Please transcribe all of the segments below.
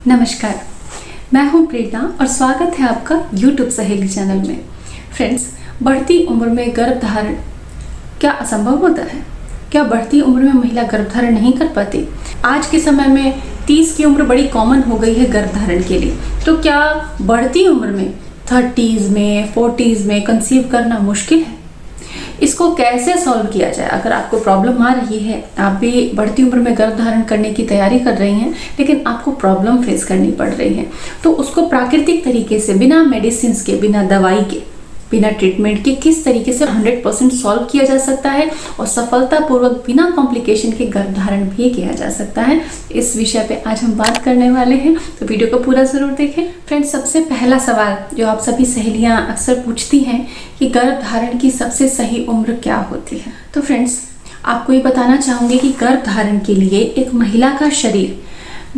नमस्कार, मैं हूं प्रेरणा और स्वागत है आपका YouTube सहेली चैनल में। फ्रेंड्स, बढ़ती उम्र में गर्भधारण क्या असंभव होता है? क्या बढ़ती उम्र में महिला गर्भधारण नहीं कर पाती? आज के समय में 30 की उम्र बड़ी कॉमन हो गई है गर्भधारण के लिए, तो क्या बढ़ती उम्र में 30s में 40s में कंसीव करना मुश्किल है? इसको कैसे सॉल्व किया जाए? अगर आपको प्रॉब्लम आ रही है, आप भी बढ़ती उम्र में गर्भधारण करने की तैयारी कर रही हैं, लेकिन आपको प्रॉब्लम फेस करनी पड़ रही है, तो उसको प्राकृतिक तरीके से, बिना मेडिसिन के, बिना दवाई के, बिना ट्रीटमेंट के किस तरीके से 100% सॉल्व किया जा सकता है और सफलतापूर्वक बिना कॉम्प्लिकेशन के गर्भधारण भी किया जा सकता है, इस विषय पे आज हम बात करने वाले हैं। तो वीडियो को पूरा जरूर देखें। फ्रेंड्स, सबसे पहला सवाल जो आप सभी सहेलियां अक्सर पूछती हैं कि गर्भधारण की सबसे सही उम्र क्या होती है। तो फ्रेंड्स, आपको ये बताना चाहूँगी कि गर्भधारण के लिए एक महिला का शरीर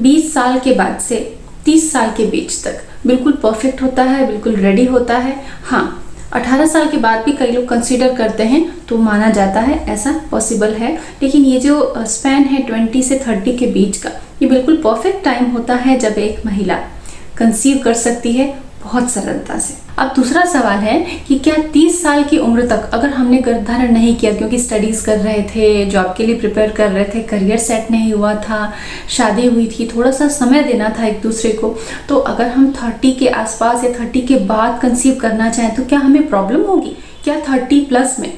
20 साल के बाद से 30 साल के बीच तक बिल्कुल परफेक्ट होता है, बिल्कुल रेडी होता है। हाँ, 18 साल के बाद भी कई लोग कंसीडर करते हैं तो माना जाता है, ऐसा पॉसिबल है, लेकिन ये जो स्पैन है 20 से 30 के बीच का, ये बिल्कुल परफेक्ट टाइम होता है जब एक महिला कंसीव कर सकती है बहुत सरलता से। अब दूसरा सवाल है कि क्या 30 साल की उम्र तक अगर हमने गर्भधारण नहीं किया, क्योंकि स्टडीज कर रहे थे, जॉब के लिए प्रिपेयर कर रहे थे, करियर सेट नहीं हुआ था, शादी हुई थी, थोड़ा सा समय देना था एक दूसरे को, तो अगर हम 30 के आसपास या 30 के बाद कंसीव करना चाहें तो क्या हमें प्रॉब्लम होगी? क्या 30 प्लस में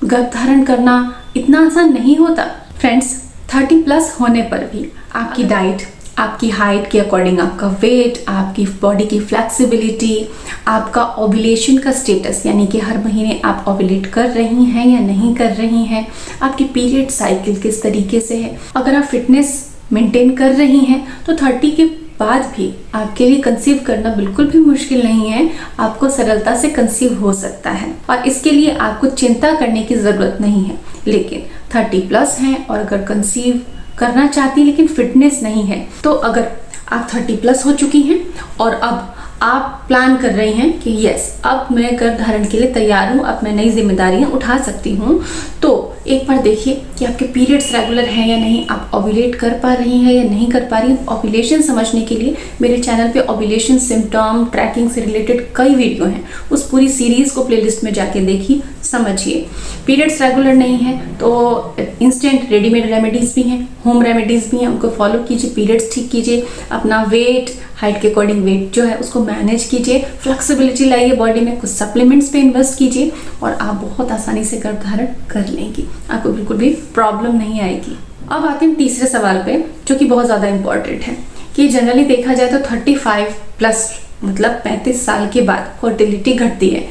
गर्भधारण करना इतना आसान नहीं होता? फ्रेंड्स, 30 प्लस होने पर भी आपकी डाइट, आपकी हाइट के अकॉर्डिंग आपका वेट, आपकी बॉडी की फ्लेक्सिबिलिटी, आपका ओव्यूलेशन का स्टेटस, यानी कि हर महीने आप ओव्यूलेट कर रही हैं या नहीं कर रही हैं, आपकी पीरियड साइकिल किस तरीके से है, अगर आप फिटनेस मेंटेन कर रही हैं तो 30 के बाद भी आपके लिए कंसीव करना बिल्कुल भी मुश्किल नहीं है, आपको सरलता से कंसीव हो सकता है और इसके लिए आपको चिंता करने की ज़रूरत नहीं है। लेकिन 30 प्लस हैं और अगर कंसीव करना चाहती लेकिन फिटनेस नहीं है, तो अगर आप 30 प्लस हो चुकी हैं और अब आप प्लान कर रही हैं कि यस, अब मैं गर्भधारण के लिए तैयार हूँ, अब मैं नई जिम्मेदारियां उठा सकती हूँ, तो एक बार देखिए कि आपके पीरियड्स रेगुलर हैं या नहीं, आप ओव्यूलेट कर पा रही हैं या नहीं कर पा रही हैं। ओव्यूलेशन समझने के लिए मेरे चैनल पे ओव्यूलेशन सिम्टम ट्रैकिंग से रिलेटेड कई वीडियो हैं, उस पूरी सीरीज को प्लेलिस्ट में जाके देखिए, समझिए। पीरियड्स रेगुलर नहीं है तो इंस्टेंट रेडीमेड रेमेडीज भी हैं, होम रेमेडीज भी हैं, उनको फॉलो कीजिए, पीरियड्स ठीक कीजिए, अपना वेट, हाइट के अकॉर्डिंग वेट जो है उसको मैनेज कीजिए, फ्लेक्सिबिलिटी लाइए बॉडी में, कुछ सप्लीमेंट्स पे इन्वेस्ट कीजिए और आप बहुत आसानी से गर्भधारण कर लेंगी, आपको बिल्कुल भी प्रॉब्लम नहीं आएगी। अब आते हैं तीसरे सवाल पे, जो कि बहुत ज़्यादा इम्पॉर्टेंट है कि जनरली देखा जाए तो 35 प्लस मतलब 35 साल के बाद फर्टिलिटी घटती है।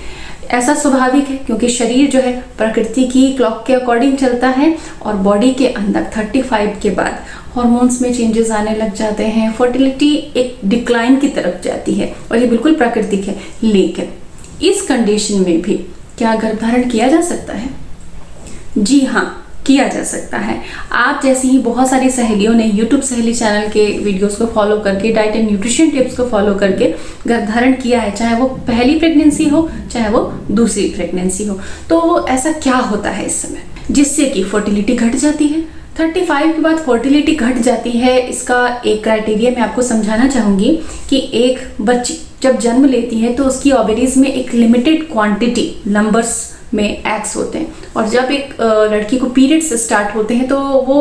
ऐसा स्वाभाविक है क्योंकि शरीर जो है प्रकृति की क्लॉक के अकॉर्डिंग चलता है और बॉडी के अंदर 35 के बाद हॉर्मोन्स में चेंजेस आने लग जाते हैं, फर्टिलिटी एक डिक्लाइन की तरफ जाती है और ये बिल्कुल प्राकृतिक है। लेकिन इस कंडीशन में भी क्या गर्भधारण किया जा सकता है? जी हाँ, किया जा सकता है। आप जैसी ही बहुत सारी सहेलियों ने YouTube सहेली चैनल के वीडियोस को फॉलो करके, डाइट एंड न्यूट्रिशन टिप्स को फॉलो करके गर्भधारण किया है, चाहे वो पहली प्रेगनेंसी हो चाहे वो दूसरी प्रेगनेंसी हो। तो ऐसा क्या होता है इस समय जिससे कि फर्टिलिटी घट जाती है? 35 के बाद फर्टिलिटी घट जाती है, इसका एक क्राइटेरिया मैं आपको समझाना चाहूँगी कि एक बच्ची जब जन्म लेती है तो उसकी ओवरीज में एक लिमिटेड क्वांटिटी नंबर्स में एग्स होते हैं और जब एक लड़की को पीरियड्स स्टार्ट होते हैं तो वो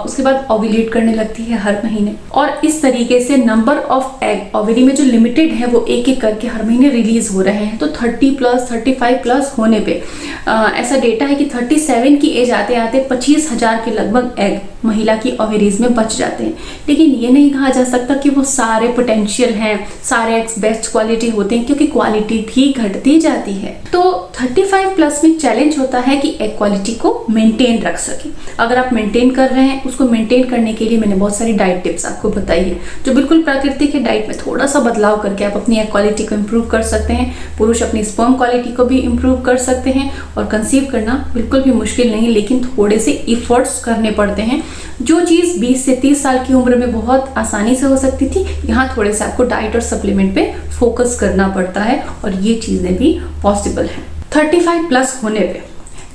उसके बाद ओव्यूलेट करने लगती है हर महीने, और इस तरीके से नंबर ऑफ एग ओवरी में जो लिमिटेड है वो एक एक करके हर महीने रिलीज हो रहे हैं। तो 30 प्लस 35 प्लस होने पे ऐसा डेटा है कि 37 की एज आते आते 25,000 के लगभग एग महिला की ओवरीज में बच जाते हैं। लेकिन ये नहीं कहा जा सकता कि वो सारे पोटेंशियल हैं, सारे एग्स बेस्ट क्वालिटी होते हैं, क्योंकि क्वालिटी भी घटती जाती है। तो 35 प्लस में चैलेंज होता है कि एग क्वालिटी को मेंटेन रख सके। अगर आप मेंटेन कर रहे हैं, उसको मेंटेन करने के लिए मैंने बहुत सारी डाइट टिप्स आपको बताई है जो बिल्कुल प्राकृतिक है। डाइट में थोड़ा सा बदलाव करके आप अपनी एग क्वालिटी को इम्प्रूव कर सकते हैं, पुरुष अपनी स्पर्म क्वालिटी को भी इम्प्रूव कर सकते हैं और कंसीव करना बिल्कुल भी मुश्किल नहीं, लेकिन थोड़े से इफर्ट्स करने पड़ते हैं। जो चीज़ 20 से 30 साल की उम्र में बहुत आसानी से हो सकती थी, यहाँ थोड़े से आपको डाइट और सप्लीमेंट पे फोकस करना पड़ता है और ये चीज़ें भी पॉसिबल हैं। 35 प्लस होने पे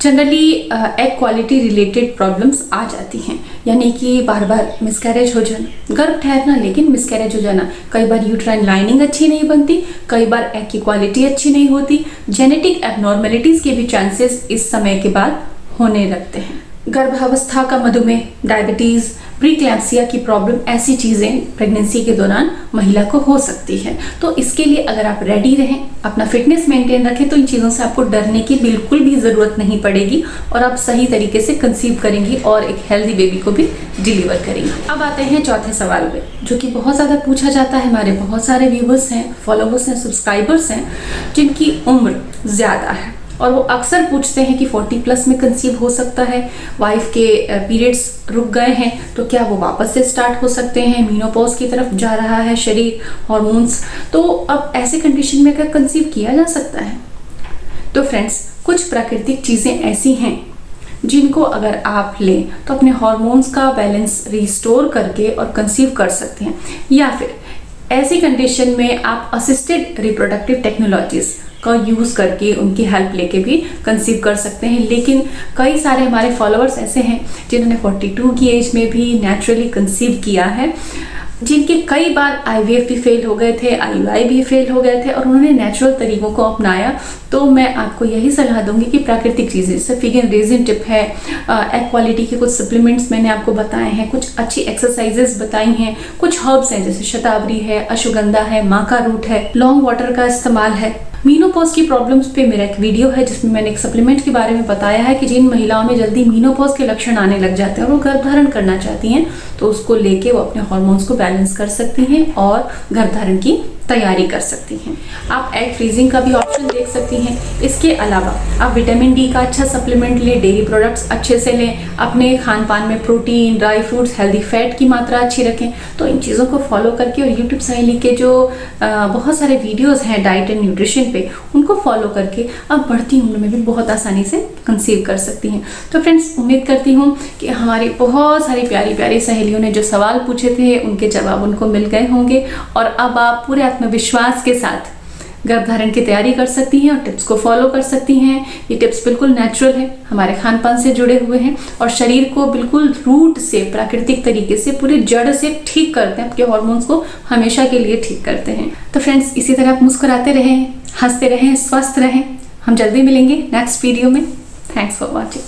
generally egg quality related problems आ जाती हैं, यानी कि बार बार मिसकैरेज हो जाना, गर्भ ठहरना लेकिन मिसकैरेज हो जाना, कई बार यूट्राइन लाइनिंग अच्छी नहीं बनती, कई बार एग की क्वालिटी अच्छी नहीं होती, जेनेटिक एबनॉर्मेलिटीज के भी चांसेस इस समय के बाद होने लगते हैं। गर्भावस्था का मधुमेह, डायबिटीज, प्रीक्लैम्सिया की प्रॉब्लम, ऐसी चीज़ें प्रेगनेंसी के दौरान महिला को हो सकती है। तो इसके लिए अगर आप रेडी रहें, अपना फिटनेस मेंटेन रखें, तो इन चीज़ों से आपको डरने की बिल्कुल भी ज़रूरत नहीं पड़ेगी और आप सही तरीके से कंसीव करेंगी और एक हेल्दी बेबी को भी डिलीवर करेंगी। अब आते हैं चौथे सवाल पे, जो कि बहुत ज़्यादा पूछा जाता है। हमारे बहुत सारे व्यूवर्स हैं, फॉलोवर्स हैं, सब्सक्राइबर्स हैं जिनकी उम्र ज़्यादा है और वो अक्सर पूछते हैं कि 40+ में कंसीव हो सकता है, वाइफ के पीरियड्स रुक गए हैं तो क्या वो वापस से स्टार्ट हो सकते हैं, मीनोपॉज की तरफ जा रहा है शरीर, हार्मोन्स, तो अब ऐसे कंडीशन में क्या कंसीव किया जा सकता है? तो फ्रेंड्स, कुछ प्राकृतिक चीज़ें ऐसी हैं जिनको अगर आप लें तो अपने हार्मोन्स का बैलेंस रिस्टोर करके और कंसीव कर सकते हैं, या फिर ऐसी कंडीशन में आप असिस्टेड रिप्रोडक्टिव टेक्नोलॉजीज का यूज़ करके उनकी हेल्प लेके भी कंसीव कर सकते हैं। लेकिन कई सारे हमारे फॉलोअर्स ऐसे हैं जिन्होंने 42 की एज में भी नेचुरली कंसीव किया है, जिनके कई बार IVF भी फेल हो गए थे, IUI भी फेल हो गए थे और उन्होंने नेचुरल तरीकों को अपनाया। तो मैं आपको यही सलाह दूंगी कि प्राकृतिक चीज़ें, जैसे फिग एंड रेजिन टिप है, एग क्वालिटी के कुछ सप्लीमेंट्स मैंने आपको बताए हैं, कुछ अच्छी एक्सरसाइजेस बताई हैं, कुछ हर्ब्स हैं जैसे शतावरी है, अश्वगंधा है, माका रूट है, लॉन्ग वाटर का इस्तेमाल है। मीनोपॉज की प्रॉब्लम्स पे मेरा एक वीडियो है जिसमें मैंने एक सप्लीमेंट के बारे में बताया है कि जिन महिलाओं में जल्दी मीनोपॉज के लक्षण आने लग जाते हैं और वो गर्भधारण करना चाहती हैं तो उसको लेके वो अपने हार्मोन्स को बैलेंस कर सकती हैं और गर्भधारण की तैयारी कर सकती हैं। आप एग फ्रीजिंग का भी ऑप्शन देख सकती हैं। इसके अलावा आप विटामिन डी का अच्छा सप्लीमेंट लें, डेयरी प्रोडक्ट्स अच्छे से लें, अपने खान पान में protein, dry fruits, healthy fat की मात्रा अच्छी रखें। तो इन चीज़ों को फॉलो करके और यूट्यूब सहेली के जो बहुत सारे वीडियोज़ हैं डाइट एंड न्यूट्रिशन पे, उनको फॉलो करके आप बढ़ती उम्र में भी बहुत आसानी से कंसीव कर सकती हैं। तो फ्रेंड्स, उम्मीद करती हूँ कि हमारी बहुत सारी प्यारी प्यारी सहेलियों ने जो सवाल पूछे थे उनके जवाब उनको मिल गए होंगे और अब आप पूरे आत्मविश्वास के साथ गर्भधारण की तैयारी कर सकती हैं और टिप्स को फॉलो कर सकती हैं। ये टिप्स बिल्कुल नेचुरल है, हमारे खान पान से जुड़े हुए हैं और शरीर को बिल्कुल रूट से, प्राकृतिक तरीके से, पूरी जड़ से ठीक करते हैं, आपके हार्मोन्स को हमेशा के लिए ठीक करते हैं। तो फ्रेंड्स, इसी तरह आप मुस्कुराते रहें, हंसते रहें, स्वस्थ रहें। हम जल्दी मिलेंगे नेक्स्ट वीडियो में। Thanks for watching.